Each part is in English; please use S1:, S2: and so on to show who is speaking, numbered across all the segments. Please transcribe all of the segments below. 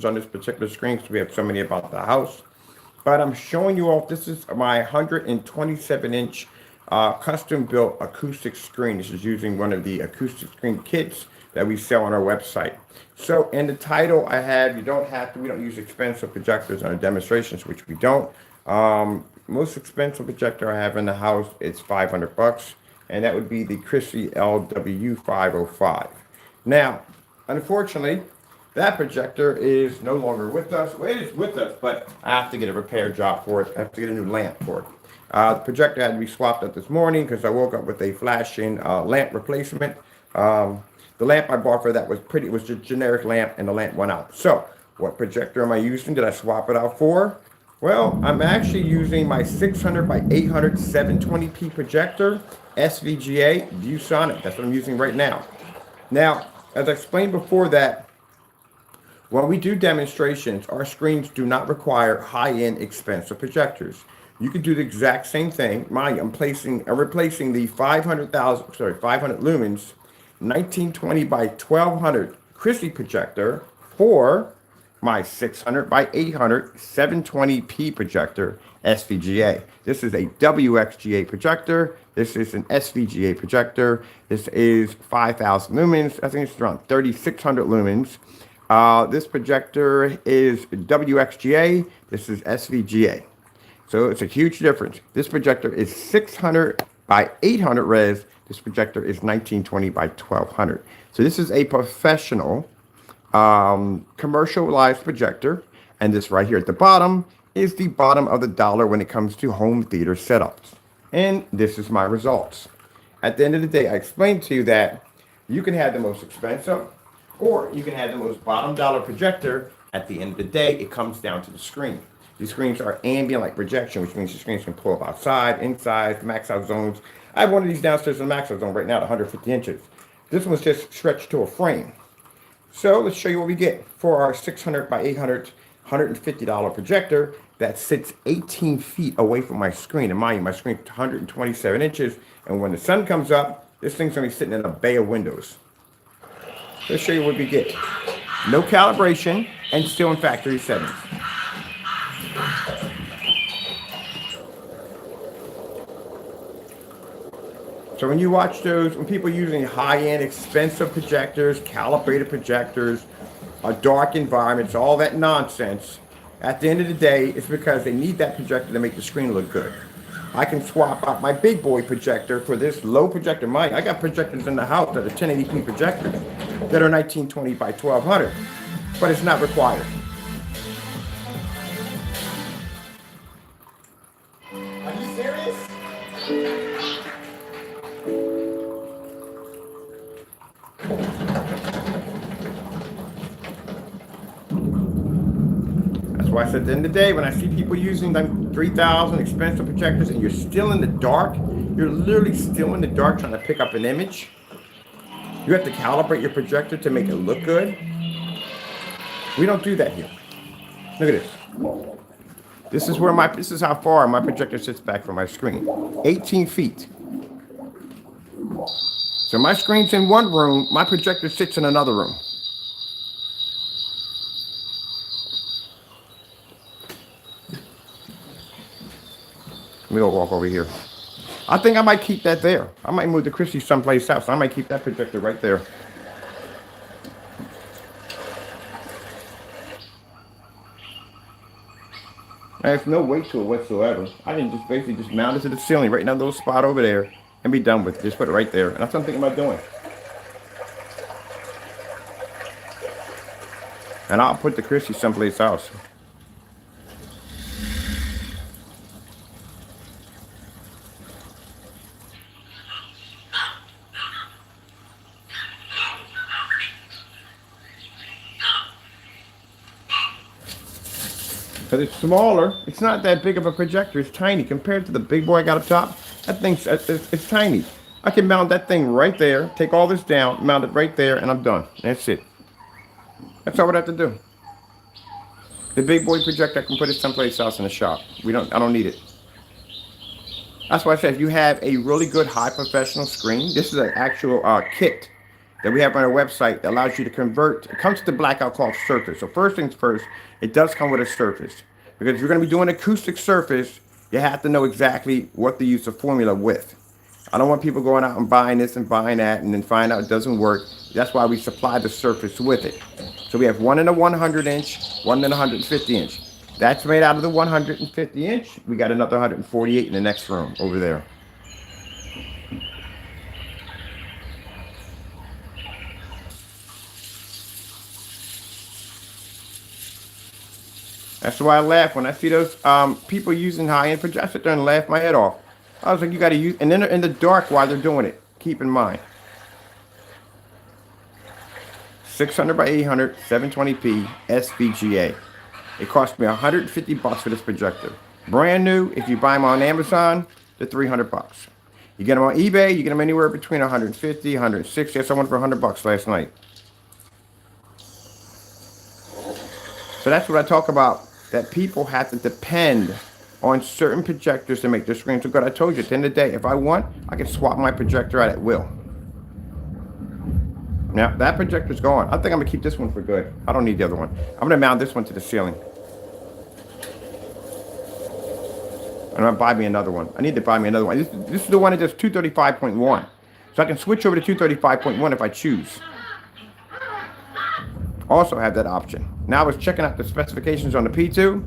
S1: on this particular screen because we have so many about the house. But I'm showing you off. This is my 127-inch custom built acoustic screen. This is using one of the acoustic screen kits that we sell on our website. So in the title I have, we don't use expensive projectors on our demonstrations, which we don't. Most expensive projector I have in the house, it's $500, and that would be the Christie LW505. Now, unfortunately, that projector is no longer with us. Well, it is with us, but I have to get a repair job for it. I have to get a new lamp for it. The projector had to be swapped up this morning because I woke up with a flashing lamp replacement. The lamp I bought for that was it was just a generic lamp, and the lamp went out. So, what projector am I using? Did I swap it out for? Well, I'm actually using my 600 by 800 720p projector, SVGA, Viewsonic. That's what I'm using right now. Now, as I explained before that, when we do demonstrations, our screens do not require high-end expensive projectors. You can do the exact same thing. Mind you, I'm replacing the 500 lumens 1920 by 1200 Christie projector for my 600 by 800 720p projector, SVGA. This is a WXGA projector. This is an SVGA projector. This is 5,000 lumens. I think it's around 3,600 lumens. This projector is WXGA. This is SVGA. So it's a huge difference. This projector is 600 by 800 res. This projector is 1920 by 1200. So this is a professional commercialized projector. And this right here at the bottom is the bottom of the dollar when it comes to home theater setups. And this is my results. At the end of the day, I explained to you that you can have the most expensive or you can have the most bottom dollar projector. At the end of the day, it comes down to the screen. These screens are ambient like projection, which means the screens can pull up outside, inside, max out zones. I have one of these downstairs in the max out zone right now at 150 inches. This one's just stretched to a frame. So let's show you what we get for our 600 by 800, $150 projector that sits 18 feet away from my screen. And mind you, my screen is 127 inches. And when the sun comes up, this thing's gonna be sitting in a bay of windows. Let's show you what we get. No calibration and still in factory settings. So when you watch those, when people are using high-end, expensive projectors, calibrated projectors, dark environments, all that nonsense, at the end of the day, it's because they need that projector to make the screen look good. I can swap out my big boy projector for this low projector. I got projectors in the house that are 1080p projectors that are 1920 by 1200, but it's not required. Are you serious? That's why I said at the end of the day, when I see people using them 3,000 expensive projectors and you're still in the dark, you're literally still in the dark trying to pick up an image. You have to calibrate your projector to make it look good. We don't do that here. Look at this. This is how far my projector sits back from my screen. 18 feet. So my screen's in one room, my projector sits in another room. Let me go walk over here. I think I might keep that there. I might move the Christie someplace else. I might keep that projector right there. There's no weight to it whatsoever. I can just basically just mount it to the ceiling right in that little spot over there and be done with it. Just put it right there. And that's what I'm thinking about doing. And I'll put the Christie someplace else. Because it's smaller, it's not that big of a projector. It's tiny compared to the big boy I got up top. That thing's it's tiny. I can mount that thing right there, take all this down, mount it right there, and I'm done. That's it. That's all I have to do. The big boy projector, I can put it someplace else in the shop. I don't need it. That's why I said if you have a really good high professional screen, this is an actual kit. that we have on our website that allows you to convert. It comes to the blackout called surface. So first things first, it does come with a surface. Because if you're going to be doing acoustic surface, you have to know exactly what to use the formula with. I don't want people going out and buying this and buying that and then find out it doesn't work. That's why we supply the surface with it. So we have one in a 100 inch, one in a 150 inch. That's made out of the 150 inch. We got another 148 in the next room over there. That's why I laugh when I see those people using high-end projectors. I sit there and laugh my head off. I was like, you got to use, and then they're in the dark while they're doing it. Keep in mind. 600 by 800, 720p SVGA. It cost me $150 for this projector. Brand new. If you buy them on Amazon, they're $300. You get them on eBay, you get them anywhere between 150, 160. I saw one for $100 last night. So that's what I talk about, that people have to depend on certain projectors to make their screen so good. I told you, at the end of the day, if I want, I can swap my projector out at will. Now, that projector's gone. I think I'm going to keep this one for good. I don't need the other one. I'm going to mount this one to the ceiling. I'm going to buy me another one. I need to buy me another one. This is the one that does 235.1. So I can switch over to 235.1 if I choose. Also have that option. Now I was checking out the specifications on the P2.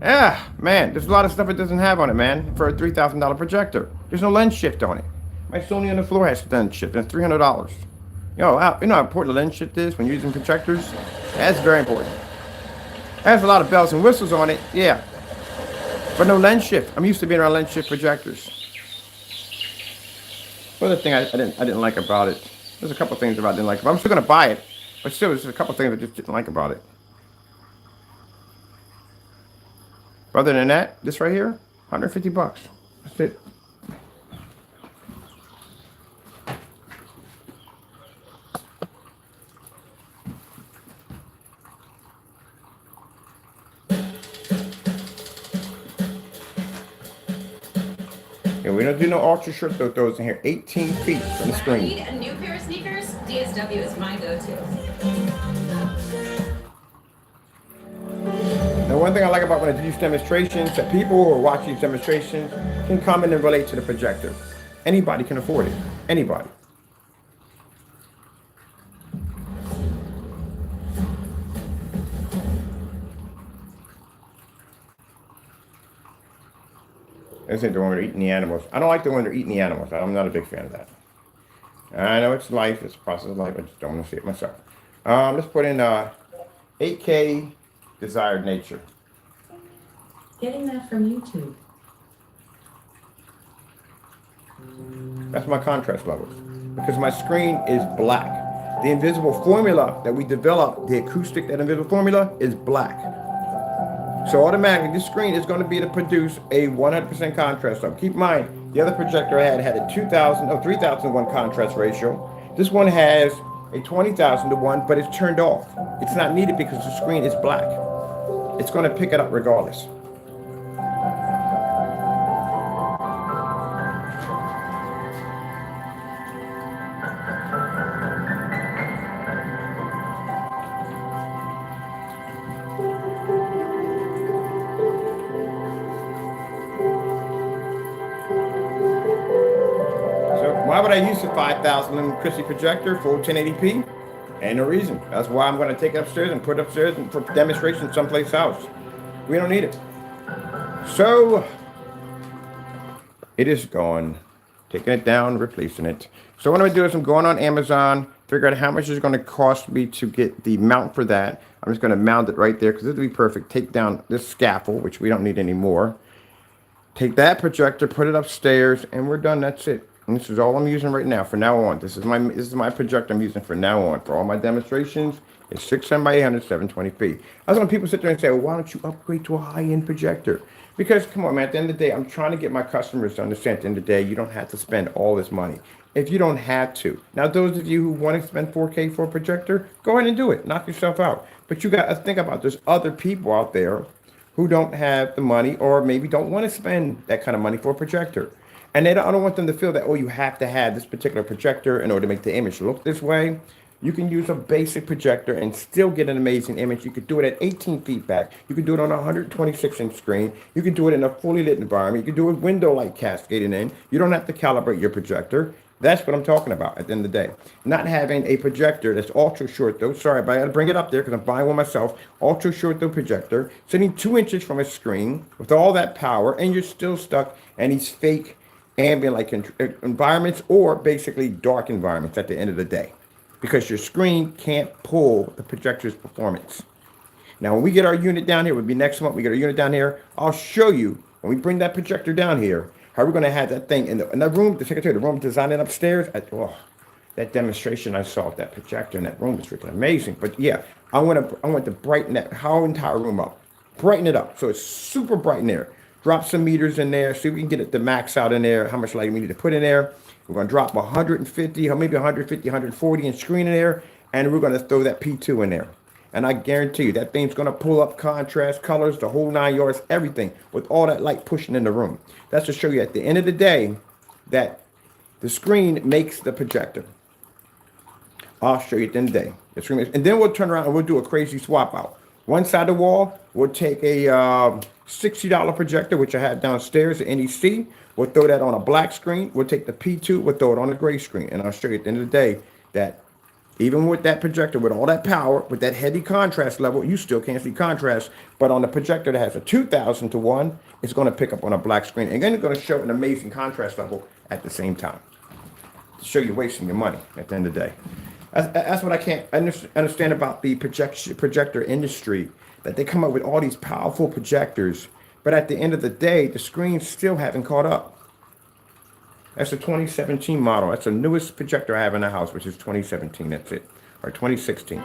S1: Yeah, man, there's a lot of stuff it doesn't have on it, man, for a $3,000 projector. There's no lens shift on it. My Sony on the floor has lens shift, and it's $300. You know how important the lens shift is when you're using projectors? That's very important. It has a lot of bells and whistles on it, yeah. But no lens shift. I'm used to being around lens shift projectors. Another thing I didn't like about it. There's a couple things about it I didn't like. But I'm still gonna buy it. But still, there's a couple things I just didn't like about it. But other than that, this right here, $150. That's it. Yeah, we don't do no ultra short throws in here. 18 feet from the screen.
S2: If I need a new pair of sneakers, DSW is my go-to.
S1: Now, one thing I like about when I do these demonstrations, that people who are watching these demonstrations can come in and relate to the projector. Anybody can afford it. Anybody. This ain't the one where they're eating the animals. I don't like the one they're eating the animals. I'm not a big fan of that. I know it's life. It's a process of life. I just don't want to see it myself. Let's put in 8K Desired Nature.
S2: Getting that from YouTube.
S1: That's my contrast levels. Because my screen is black. The invisible formula that we developed, the acoustic, that invisible formula, is black. So automatically, this screen is going to be able to produce a 100% contrast level. Keep in mind, the other projector I had a 3001 contrast ratio. This one has a 20,000 to 1, but it's turned off. It's not needed because the screen is black. It's going to pick it up regardless. Why would I use the 5,000 lumen Christie projector for 1080p? Ain't no reason. That's why I'm going to take it upstairs and put it upstairs and for demonstration someplace else. We don't need it. So it is gone. Taking it down, replacing it. So what I'm going to do is I'm going on Amazon, figure out how much it's going to cost me to get the mount for that. I'm just going to mount it right there because this will be perfect. Take down this scaffold, which we don't need anymore. Take that projector, put it upstairs, and we're done. That's it. And this is all I'm using right now. From now on, this is my projector I'm using from now on for all my demonstrations. It's 600 by 800, 720p. That's when people sit there and say, well, why don't you upgrade to a high-end projector? Because come on, man. At the end of the day, I'm trying to get my customers to understand. At the end of the day, you don't have to spend all this money if you don't have to. Now, those of you who want to spend 4K for a projector, go ahead and do it. Knock yourself out. But you got to think about there's other people out there who don't have the money or maybe don't want to spend that kind of money for a projector. And I don't want them to feel that, oh, you have to have this particular projector in order to make the image look this way. You can use a basic projector and still get an amazing image. You could do it at 18 feet back. You could do it on a 126-inch screen. You could do it in a fully lit environment. You could do it with window light cascading in. You don't have to calibrate your projector. That's what I'm talking about at the end of the day. Not having a projector that's ultra short though. Sorry, but I gotta bring it up there because I'm buying one myself. Ultra short though projector, sitting 2 inches from a screen with all that power, and you're still stuck in these fake ambient like environments, or basically dark environments at the end of the day, because your screen can't pull the projector's performance. Now, when we get our unit down here, it would be next month, we get our unit down here, I'll show you, when we bring that projector down here, how we're gonna have that thing in that room, the secretary, the room designing upstairs. That demonstration I saw of that projector in that room is freaking amazing. But yeah, I want to brighten that whole entire room up. Brighten it up, so it's super bright in there. Drop some meters in there, see if we can get it to max out in there, how much light we need to put in there. We're gonna drop 150, or maybe 150, 140 inch screen in there, and we're gonna throw that P2 in there. And I guarantee you that thing's gonna pull up contrast, colors, the whole 9 yards, everything, with all that light pushing in the room. That's to show you at the end of the day that the screen makes the projector. I'll show you at the end of the day. The screen makes, and then we'll turn around and we'll do a crazy swap out. One side of the wall, we'll take a $60 projector, which I have downstairs at NEC. We'll throw that on a black screen. We'll take the P2, we'll throw it on a gray screen. And I'll show you at the end of the day that even with that projector, with all that power, with that heavy contrast level, you still can't see contrast. But on the projector that has a 2000 to 1, it's going to pick up on a black screen. And then it's going to show an amazing contrast level at the same time. To show you wasting your money at the end of the day. That's what I can't understand about the projector industry, that they come up with all these powerful projectors, but at the end of the day, the screens still haven't caught up. That's a 2017 model. That's the newest projector I have in the house, which is 2017. That's it, or 2016.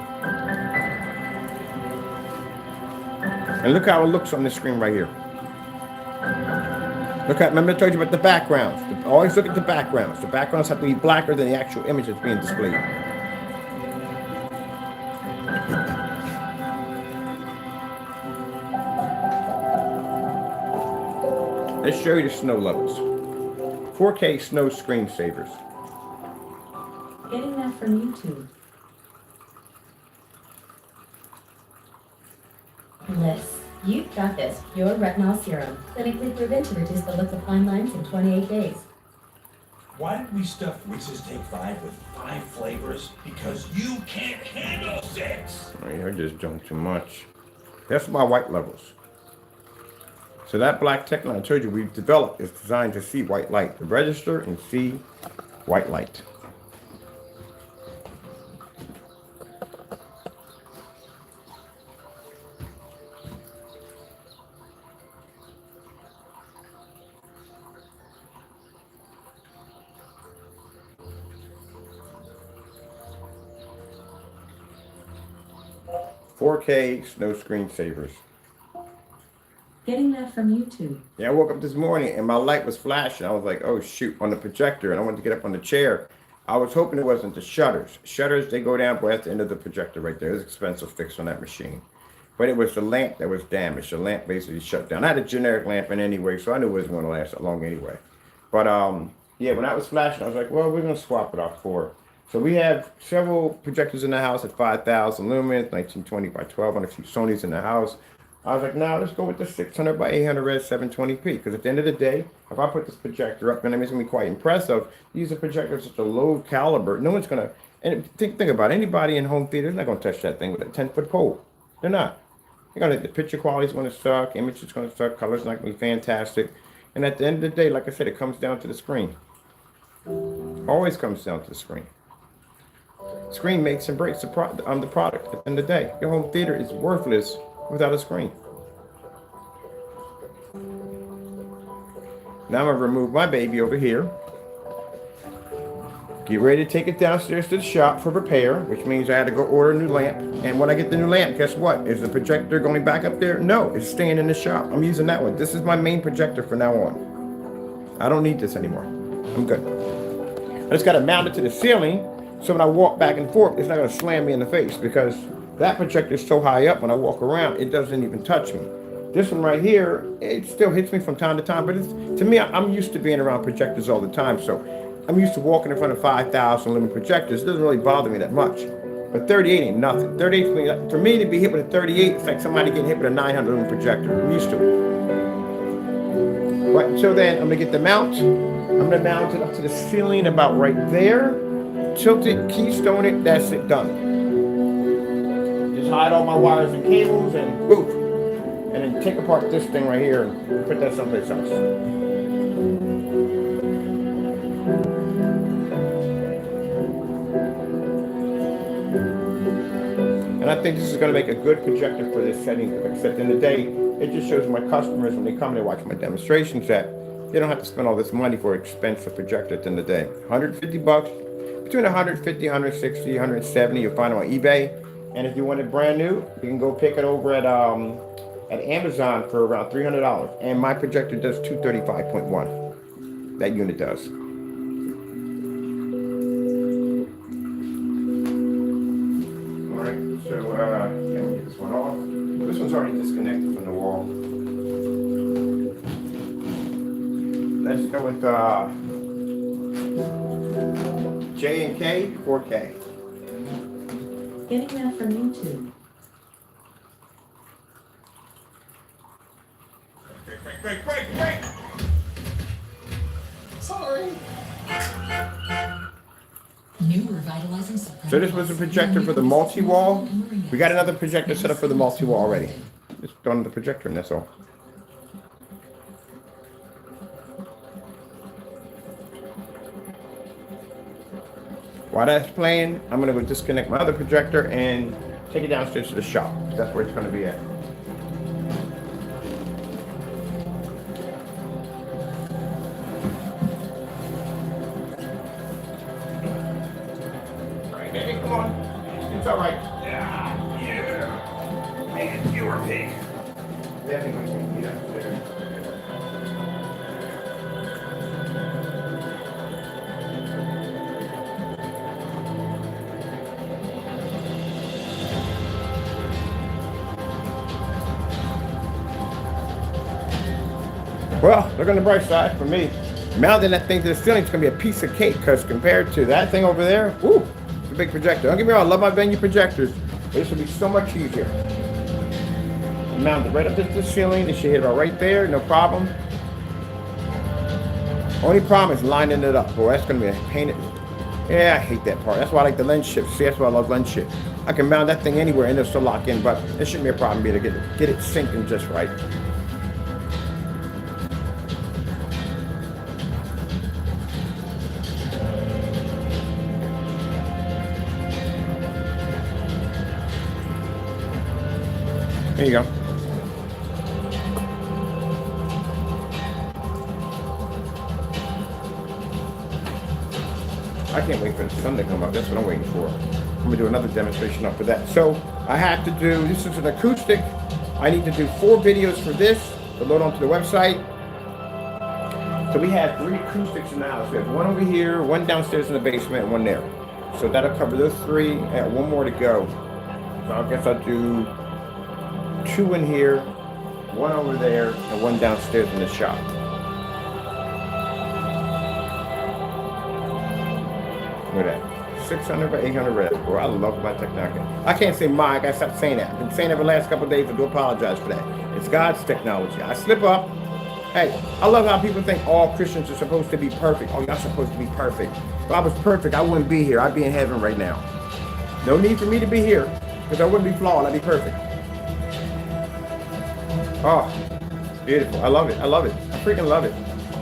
S1: And look how it looks on the screen right here. Look at, remember I told you about the backgrounds. Always look at the backgrounds. The backgrounds have to be blacker than the actual image that's being displayed. Let's show you the snow levels. 4K snow screensavers.
S2: Getting that from YouTube.
S3: Bliss. You've got this. Pure retinol serum. Clinically proven to reduce the look of fine lines in 28 days.
S4: Why did we stuff Reese's Take 5 with 5 flavors? Because you can't handle 6!
S1: Oh, you're just doing too much. That's my white levels. So that black tech line I told you we've developed is designed to see white light, to register and see white light. $4K snow screensavers.
S2: Getting that from YouTube.
S1: Yeah, I woke up this morning and my light was flashing. I was like, oh shoot, on the projector, and I wanted to get up on the chair. I was hoping it wasn't the shutters. Shutters, they go down at the end of the projector right there. It was expensive fix on that machine. But it was the lamp that was damaged. The lamp basically shut down. I had a generic lamp in anyway, so I knew it wasn't going to last that long anyway. But yeah, when that was flashing, I was like, well, we're going to swap it off for. So we have several projectors in the house at 5,000 lumens, 1920 by 12, and a few Sonys in the house. I was like, no, let's go with the 600 by 800 res 720p. Because at the end of the day, if I put this projector up, and it's going to be quite impressive, these are projectors such a low caliber. No one's going to, and think about it, anybody in home theater is not going to touch that thing with a 10-foot pole. They're not. They're going to, the picture quality is going to suck, image is going to suck, colors not going to be fantastic. And at the end of the day, like I said, it comes down to the screen. Always comes down to the screen. Screen makes and breaks the product. At the end of the day, your home theater is worthless without a screen. Now I'm gonna remove my baby over here. Get ready to take it downstairs to the shop for repair, which means I had to go order a new lamp. And when I get the new lamp, guess what? Is the projector going back up there? No, it's staying in the shop. I'm using that one. This is my main projector from now on. I don't need this anymore. I'm good. I just gotta mount it to the ceiling, so when I walk back and forth, it's not gonna slam me in the face, because that projector is so high up when I walk around, it doesn't even touch me. This one right here, it still hits me from time to time, but it's, to me, I'm used to being around projectors all the time, so I'm used to walking in front of 5,000 lumen projectors. It doesn't really bother me that much. But 38 ain't nothing. 38, for me to be hit with a 38, it's like somebody getting hit with a 900 lumen projector. I'm used to it. Right, until then, I'm gonna get the mount. I'm gonna mount it up to the ceiling about right there. Tilt it, keystone it, that's it, done. Just hide all my wires and cables and boom. And then take apart this thing right here and put that someplace else. And I think this is going to make a good projector for this setting, except in the day, it just shows my customers when they come and they watch my demonstrations that they don't have to spend all this money for an expensive projector at the end of the day. 150 bucks, between 150, 160, 170, you'll find them on eBay. And if you want it brand new, you can go pick it over at Amazon for around $300. And my projector does 235.1. That unit does. So, let me get this one off. This one's already disconnected from the wall. Let's go with J&K 4K.
S2: Getting that from YouTube.
S4: Break. Sorry.
S2: New revitalizing soprano.
S1: So this was a projector for the multi-wall. We got another projector set up for the multi-wall already. Just throwing the projector in, that's all. While that's playing, I'm gonna go disconnect my other projector and take it downstairs to the shop. That's where it's gonna be at. Hey, come on. It's all right.
S4: Yeah. Man, you're a pig.
S1: Definitely going to be upstairs. Well, look on the bright side for me. Mounting that thing to the ceiling is going to be a piece of cake because compared to that thing over there, whoo, it's a big projector. Don't get me wrong, I love my BenQ projectors, but this will be so much easier. Mount it right up to the ceiling. It should hit about right there, no problem. Only problem is lining it up. Boy, that's going to be a pain. Yeah, I hate that part. That's why I like the lens shift. See, that's why I love lens shift. I can mount that thing anywhere and it'll still lock in, but it shouldn't be a problem to get it syncing just right. There you go. I can't wait for the sun to come up. That's what I'm waiting for. I'm gonna do another demonstration up for that. So I have to do, this is an acoustic. I need to do 4 videos for this to load onto the website. So we have 3 acoustics in the house. We have one over here, one downstairs in the basement, and one there. So that'll cover those 3. I have 1 more to go. So I guess I'll do 2 in here, 1 over there, and 1 downstairs in the shop. Look at that. 600 by 800 reps. Bro, I love my technology. I can't say my, I gotta stop saying that. I've been saying it for the last couple of days, I do apologize for that. It's God's technology. I slip up. Hey, I love how people think all Christians are supposed to be perfect. Oh, y'all supposed to be perfect. If I was perfect, I wouldn't be here. I'd be in heaven right now. No need for me to be here, because I wouldn't be flawed. I'd be perfect. Oh, beautiful. I love it. I love it. I freaking love it.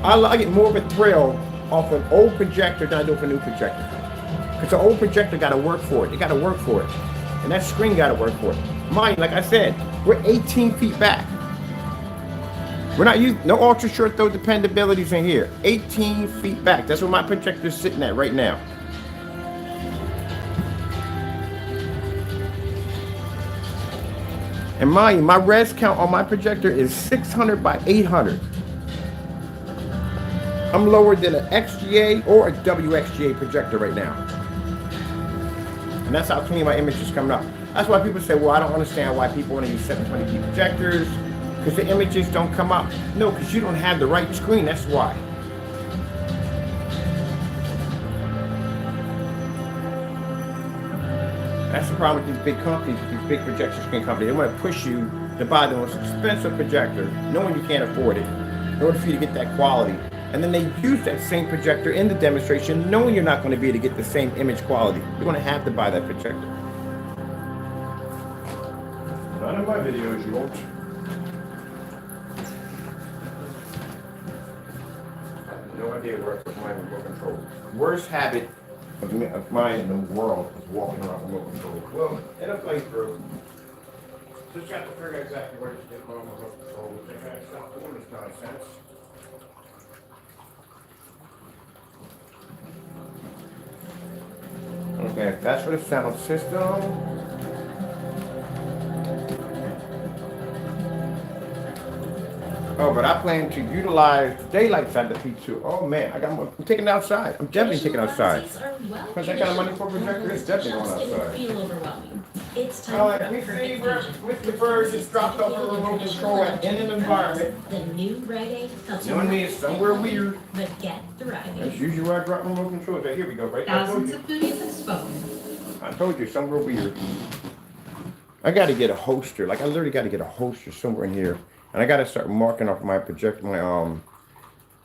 S1: I get more of a thrill off an old projector than I do off a new projector. Because the old projector got to work for it. It got to work for it. And that screen got to work for it. Mind, like I said, we're 18 feet back. We're not using, no ultra short throw dependabilities in here. 18 feet back. That's where my projector's sitting at right now. And mind you, my res count on my projector is 600 by 800. I'm lower than an XGA or a WXGA projector right now. And that's how clean my image is coming up. That's why people say, well, I don't understand why people want to use 720p projectors. because the images don't come up. No, because you don't have the right screen, that's why. That's the problem with these big companies, these big projection screen companies. They want to push you to buy the most expensive projector, knowing you can't afford it, in order for you to get that quality. And then they use that same projector in the demonstration, knowing you're not going to be able to get the same image quality. You're going to have to buy that projector. None of my videos, you won't. I have no idea where I put my remote control. Worst habit of mine in the world is walking around remote control. Well, it'll play through. Just got to figure out exactly where to get my remote control, which I gotta stop doing this nonsense. Okay, that's for the sound system. Oh, but I plan to utilize daylight side of the P2. Oh man, I'm taking it outside. I'm definitely taking it outside. Because I got money for a projector, it's definitely going outside.
S3: Feel overwhelming. It's time
S1: Alright,
S3: for a perfect
S1: Mr. Bird just dropped off a remote control in an environment.
S3: The new Rite Aid helps
S1: You know what I mean? It's somewhere weird.
S3: but get thriving.
S1: That's usually where I drop remote controls. Here we go, right? I told
S2: Thousands
S1: you.
S2: of foodies have spoken.
S1: I told you, somewhere weird. I got to get a holster. Like I literally got to get a holster somewhere in here, and I got to start marking off my projector,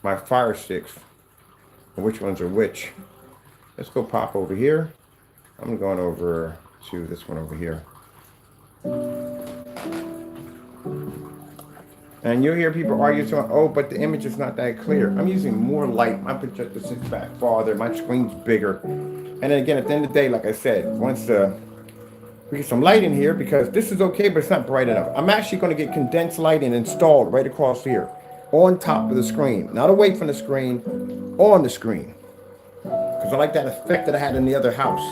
S1: my fire sticks, and which ones are which. Let's go pop over here. I'm going over to this one over here. And you'll hear people argue, saying, oh, but the image is not that clear. I'm using more light. My projector sits back farther. My screen's bigger. And then again, at the end of the day, like I said, once we get some light in here, because this is okay, but it's not bright enough. I'm actually going to get condensed lighting installed right across here, on top of the screen. Not away from the screen, on the screen. Because I like that effect that I had in the other house.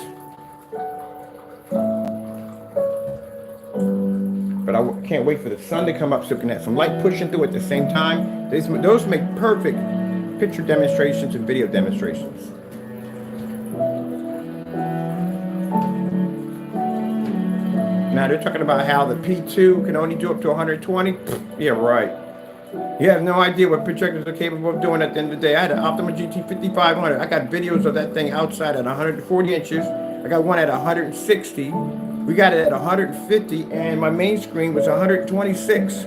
S1: But I can't wait for the sun to come up so we can have some light pushing through at the same time. Those make perfect picture demonstrations and video demonstrations. Now they're talking about how the P2 can only do up to 120. Yeah, right. You have no idea what projectors are capable of doing at the end of the day. I had an Optima GT 5500. I got videos of that thing outside at 140 inches. I got one at 160. We got it at 150, and my main screen was 126.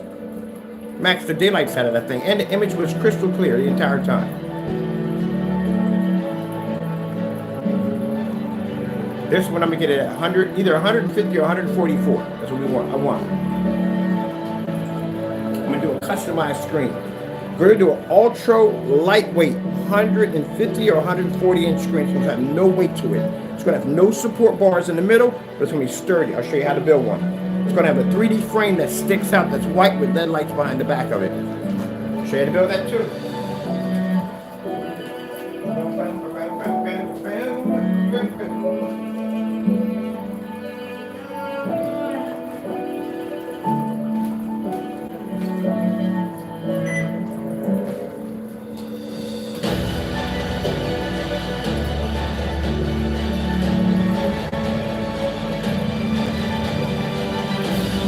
S1: Max the daylight side of that thing, and the image was crystal clear the entire time. This one I'm gonna get it at 100, either 150 or 144. That's what we want. I want. I'm gonna do a customized screen. We're gonna do an ultra lightweight 150 or 140 inch screen. It's gonna have no weight to it. It's gonna have no support bars in the middle, but it's gonna be sturdy. I'll show you how to build one. It's gonna have a 3D frame that sticks out, that's white with LED lights behind the back of it. I'll show you how to build that too.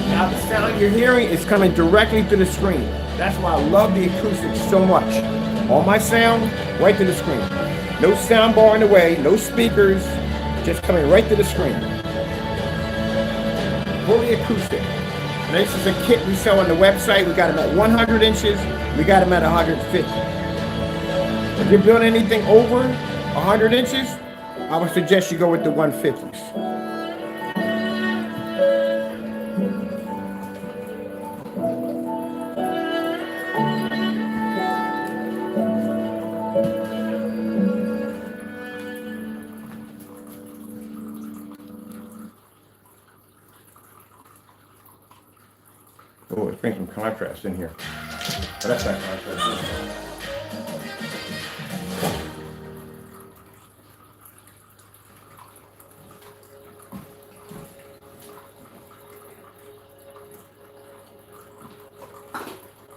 S1: Now the sound you're hearing is coming directly to the screen. That's why I love the acoustics so much. All my sound, right to the screen. No sound bar in the way, no speakers, just coming right to the screen. Fully acoustic. And this is a kit we sell on the website. We got them at 100 inches, we got them at 150. If you're building anything over 100 inches, I would suggest you go with the 150s. Oh, let's bring some contrast in here. Oh, that's not contrast.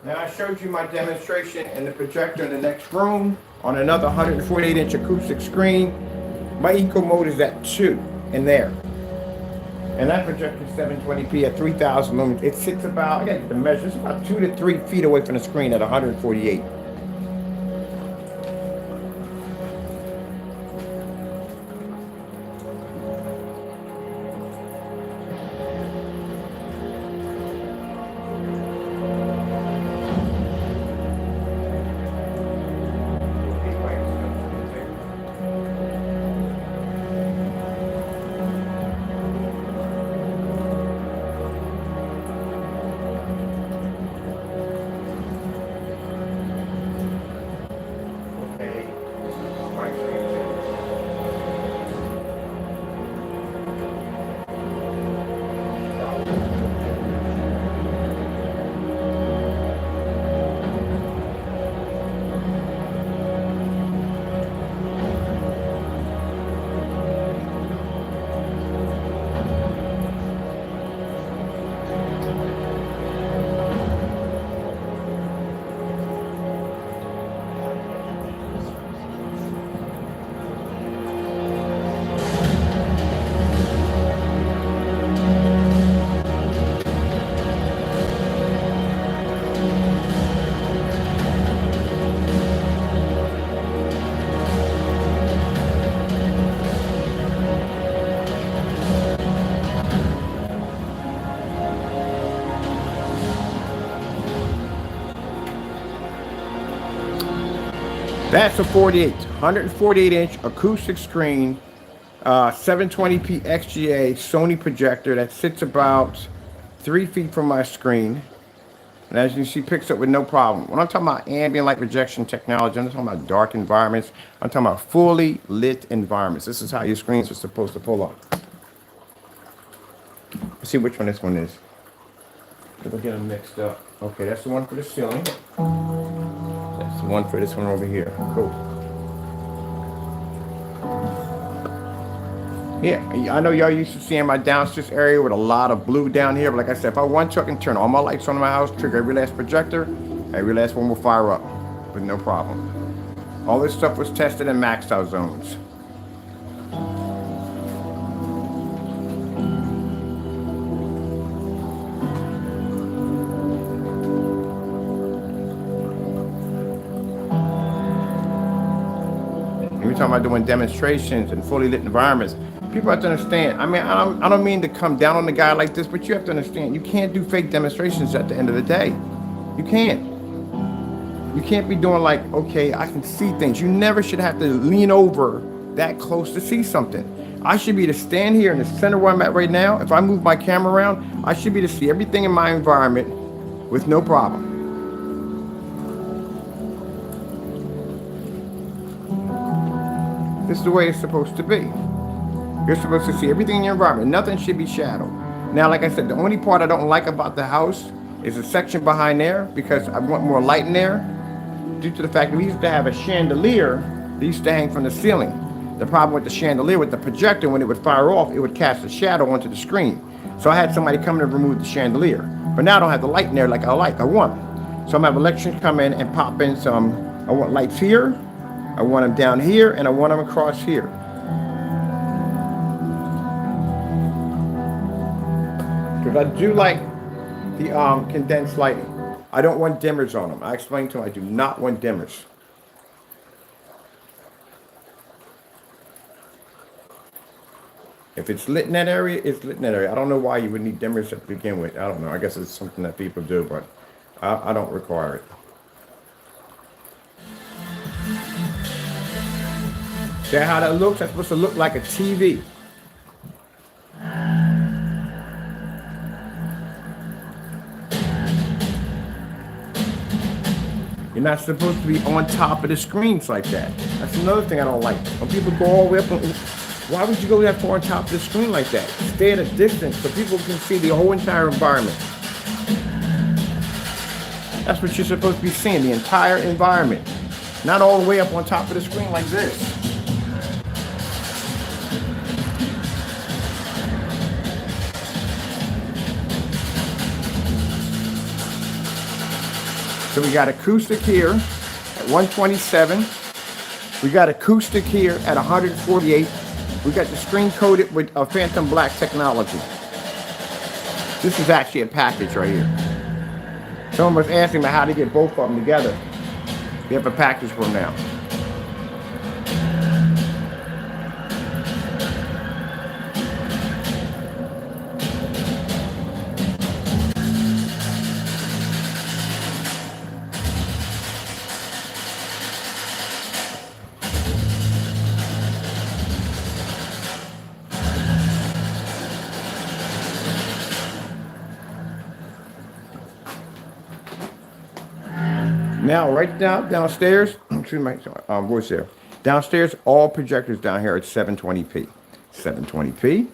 S1: Now I showed you my demonstration in the projector in the next room on another 148-inch acoustic screen. My eco mode is at 2 in there. And that projector 720p at 3000 lumens. It sits about, I got the measure, it's about 2 to 3 feet away from the screen at 148. That's a 148 inch acoustic screen, 720p XGA Sony projector that sits about 3 feet from my screen. And as you see, picks up with no problem. When I'm talking about ambient light projection technology, I'm not talking about dark environments. I'm talking about fully lit environments. This is how your screens are supposed to pull up. Let's see which one this one is. We'll get them mixed up. Okay, that's the one for the ceiling. That's the one for this one over here. Cool. Yeah, I know y'all used to seeing my downstairs area with a lot of blue down here, but like I said, if I want to, I can turn all my lights on in my house, trigger every last projector, every last one will fire up with no problem. All this stuff was tested in maxed out zones. We're talking about doing demonstrations in fully lit environments. People have to understand. I mean, I don't mean to come down on the guy like this, but you have to understand. You can't do fake demonstrations at the end of the day. You can't. You can't be doing like, okay, I can see things. You never should have to lean over that close to see something. I should be to stand here in the center where I'm at right now. If I move my camera around, I should be to see everything in my environment with no problem. This is the way it's supposed to be. You're supposed to see everything in your environment. Nothing should be shadowed. Now, like I said, the only part I don't like about the house is the section behind there, because I want more light in there, due to the fact that we used to have a chandelier that used to hang from the ceiling. The problem with the chandelier, with the projector, when it would fire off, it would cast a shadow onto the screen. So I had somebody come in and remove the chandelier. But now I don't have the light in there like I want. So I'm gonna have electricians come in and pop in some, I want lights here, I want them down here, and I want them across here. Because I do like the condensed lighting. I don't want dimmers on them. I explained to them I do not want dimmers. If it's lit in that area, it's lit in that area. I don't know why you would need dimmers to begin with. I don't know. I guess it's something that people do, but I don't require it. See how that looks? That's supposed to look like a TV. You're not supposed to be on top of the screens like that. That's another thing I don't like. When people go all the way up, why would you go that far on top of the screen like that? Stay at a distance so people can see the whole entire environment. That's what you're supposed to be seeing, the entire environment. Not all the way up on top of the screen like this. So we got acoustic here at 127. We got acoustic here at 148. We got the screen coated with a phantom black technology. This is actually a package right here. Someone was asking me how to get both of them together. We have a package for them now. Now, right downstairs, excuse my voice there. Downstairs, all projectors down here are at 720p. 720p.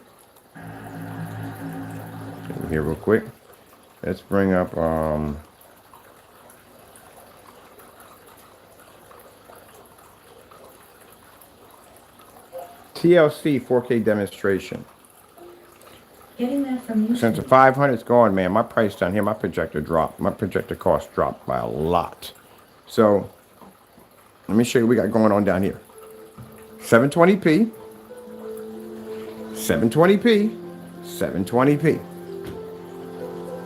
S1: Over here real quick. Let's bring up TLC 4K demonstration.
S3: Getting that from you.
S1: Since the 500's gone, man, my price down here, my projector dropped. My projector cost dropped by a lot. So, let me show you what we got going on down here. 720p, 720p, 720p.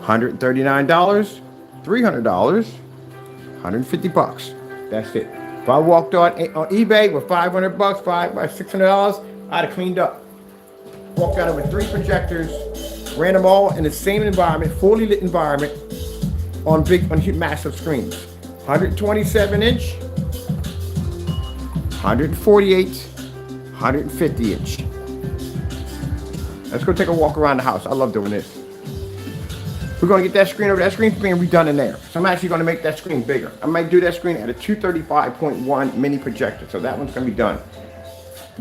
S1: $139, $300, $150. That's it. If I walked on eBay with $500, $600, I'd have cleaned up. Walked out with 3 projectors, ran them all in the same environment, fully lit environment, on massive screens. 127 inch, 148, 150 inch. Let's go take a walk around the house. I love doing this. We're going to get that screen over. That screen's being redone in there. So I'm actually going to make that screen bigger. I might do that screen at a 235.1 mini projector. So that one's going to be done.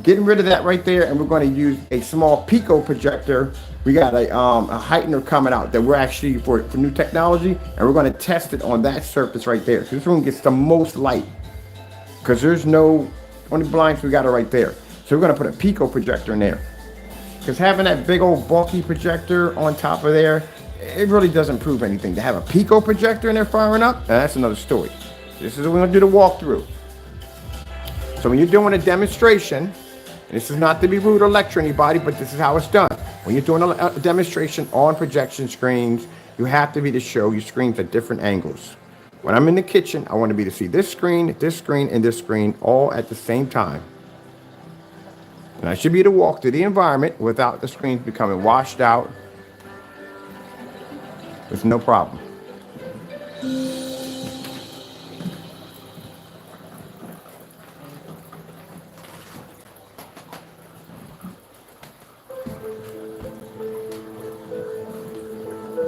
S1: Getting rid of that right there, and we're going to use a small Pico projector. We got a heightener coming out that we're actually for new technology, and we're going to test it on that surface right there. So this room gets the most light because there's no only blinds. We got it right there. So we're going to put a Pico projector in there because having that big old bulky projector on top of there, it really doesn't prove anything. To have a Pico projector in there firing up, that's another story. This is what we're going to do the walkthrough. So when you're doing a demonstration, and this is not to be rude or lecture anybody, but this is how it's done. When you're doing a demonstration on projection screens, you have to be to show your screens at different angles. When I'm in the kitchen, I want to be to see this screen, and this screen all at the same time. And I should be able to walk through the environment without the screens becoming washed out with no problem.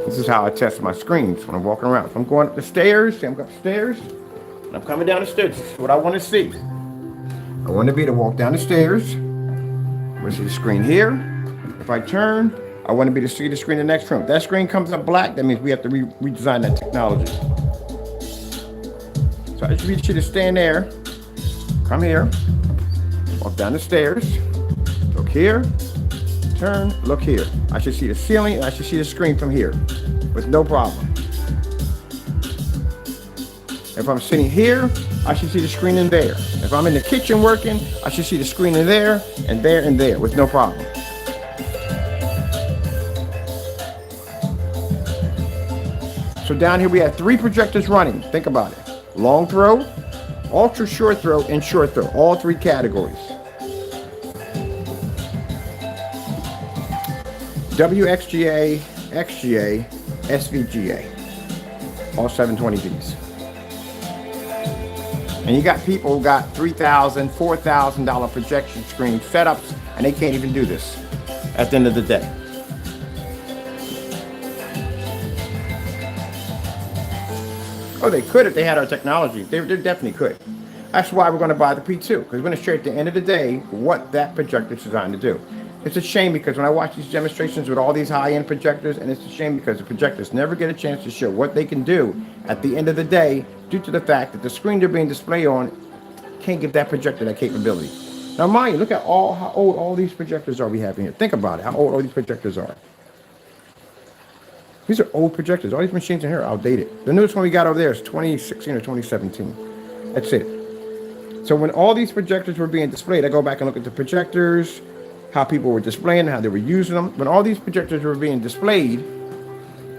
S1: This is how I test my screens when I'm walking around. If I'm going up the stairs, I'm upstairs, and I'm coming down the stairs. This is what I want to see. I want to be to walk down the stairs. I want to see the screen here. If I turn, I want to be to see the screen in the next room. If that screen comes up black, that means we have to redesign that technology. So I should to stand there, come here, walk down the stairs, look here, turn, look here. I should see the ceiling and I should see the screen from here with no problem. If I'm sitting here, I should see the screen in there. If I'm in the kitchen working, I should see the screen in there and there and there with no problem. So down here we have 3 projectors running. Think about it. Long throw, ultra short throw, and short throw. All 3 categories. WXGA, XGA, SVGA. All 720Ps. And you got people who got $3,000, $4,000 projection screen setups, and they can't even do this at the end of the day. Oh, they could if they had our technology. They definitely could. That's why we're going to buy the P2, because we're going to show you at the end of the day what that projector is designed to do. It's a shame because when I watch these demonstrations with all these high-end projectors, and it's a shame because the projectors never get a chance to show what they can do at the end of the day due to the fact that the screen they're being displayed on can't give that projector that capability. Now, mind you, look at how old all these projectors are we have in here. Think about it, how old all these projectors are. These are old projectors. All these machines in here are outdated. The newest one we got over there is 2016 or 2017. That's it. So when all these projectors were being displayed, I go back and look at the projectors, how people were displaying, how they were using them. When all these projectors were being displayed,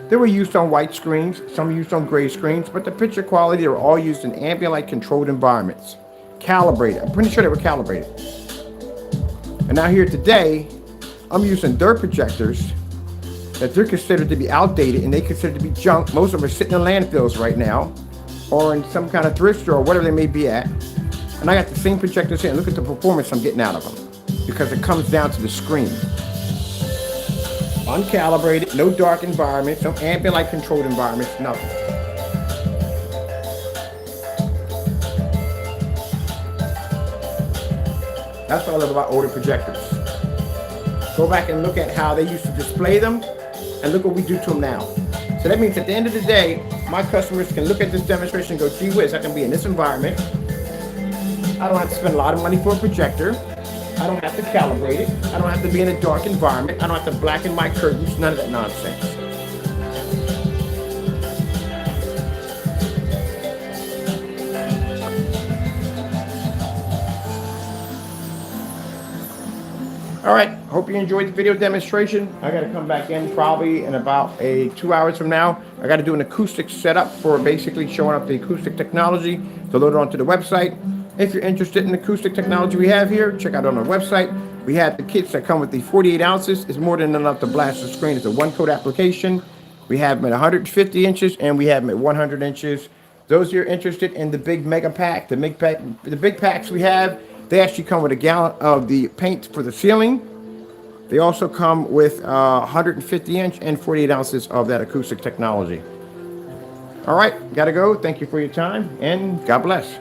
S1: They were used on white screens, some used on gray screens, but the picture quality, they were all used in ambient light controlled environments. Calibrated. I'm pretty sure they were calibrated. And now here today, I'm using their projectors that they're considered to be outdated and they consider to be junk. Most of them are sitting in landfills right now or in some kind of thrift store or whatever they may be at. And I got the same projectors here and look at the performance I'm getting out of them because it comes down to the screen. Uncalibrated, no dark environments, no ambient light controlled environments, nothing. That's what I love about older projectors. Go back and look at how they used to display them and look what we do to them now. So that means at the end of the day, my customers can look at this demonstration and go, gee whiz, I can be in this environment. I don't have to spend a lot of money for a projector. I don't have to calibrate it. I don't have to be in a dark environment. I don't have to blacken my curtains, none of that nonsense. All right, hope you enjoyed the video demonstration. I gotta come back in probably in about 2 hours from now. I gotta do an acoustic setup for basically showing up the acoustic technology to load it onto the website. If you're interested in the acoustic technology we have here, check out on our website. We have the kits that come with the 48 ounces. It's more than enough to blast the screen. It's a one-coat application. We have them at 150 inches and we have them at 100 inches. Those who are interested in the big mega pack, the big packs we have, they actually come with a gallon of the paint for the ceiling. They also come with 150 inch and 48 ounces of that acoustic technology. All right, gotta go. Thank you for your time and God bless.